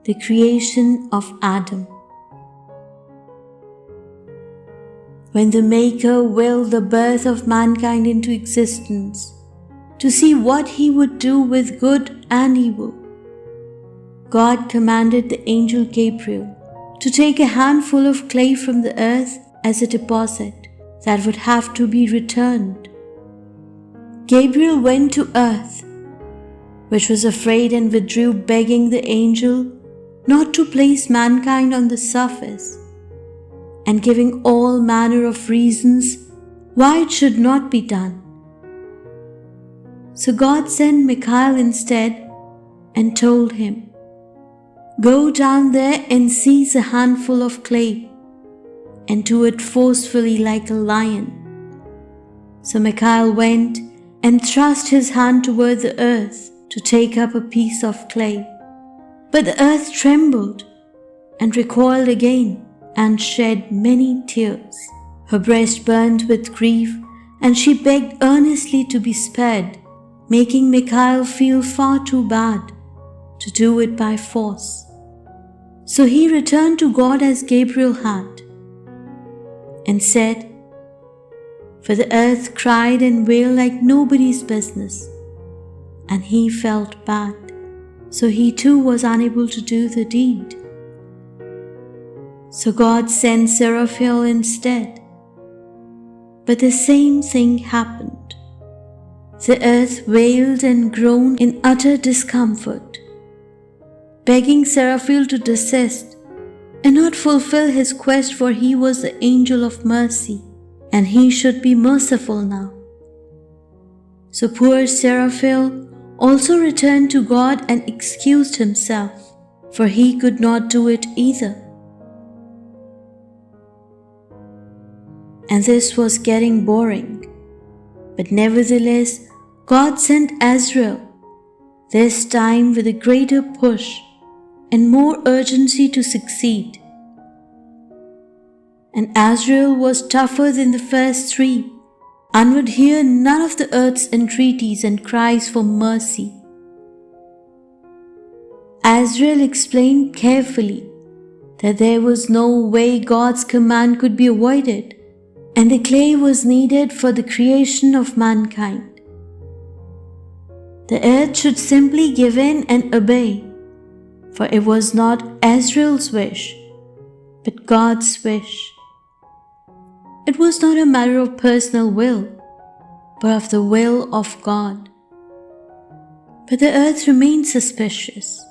The creation of Adam. When the Maker willed the birth of mankind into existence, to see what He would do with good and evil, God commanded the angel Gabriel to take a handful of clay from the earth as a deposit that would have to be returned. Gabriel went to earth, which was afraid and withdrew, begging the angel not to place mankind on the surface, and giving all manner of reasons why it should not be done. So God sent Michael instead and told him, "Go down there and seize a handful of clay and do it forcefully like a lion." So Michael went and thrust his hand toward the earth to take up a piece of clay. But the earth trembled and recoiled again and shed many tears. Her breast burned with grief, and she begged earnestly to be spared, making Michael feel far too bad to do it by force. So he returned to God as Gabriel had, and said, "For the earth cried and wailed like nobody's business," and he felt bad. So he too was unable to do the deed. So God sent Seraphim instead. But the same thing happened. The earth wailed and groaned in utter discomfort, begging Seraphim to desist and not fulfill his quest, for he was the angel of mercy, and he should be merciful now. So poor Seraphim also returned to God and excused himself, for he could not do it either. And this was getting boring. But nevertheless, God sent Azrael, this time with a greater push and more urgency to succeed. And Azrael was tougher than the first three, and would hear none of the earth's entreaties and cries for mercy. Azrael explained carefully that there was no way God's command could be avoided, and the clay was needed for the creation of mankind. The earth should simply give in and obey, for it was not Azrael's wish, but God's wish. It was not a matter of personal will, but of the will of God. But the earth remained suspicious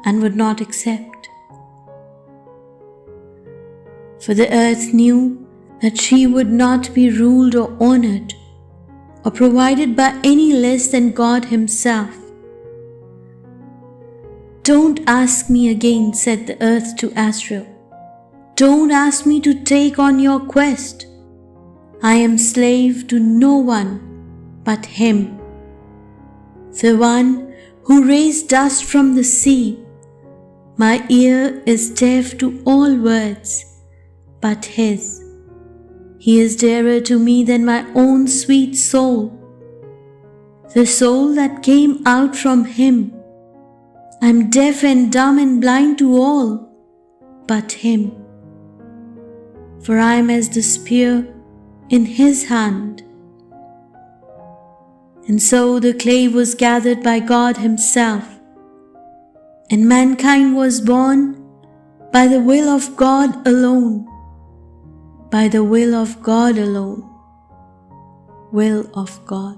and would not accept. For the earth knew that she would not be ruled or honored or provided by any less than God Himself. "Don't ask me again," said the earth to Azrael. "Don't ask me to take on your quest. I am slave to no one but Him, the one who raised dust from the sea. My ear is deaf to all words but His. He is dearer to me than my own sweet soul, the soul that came out from Him. I am deaf and dumb and blind to all but Him, for I am as the spear in His hand." And so the clay was gathered by God Himself, and mankind was born by the will of God alone, by the will of God alone, will of God.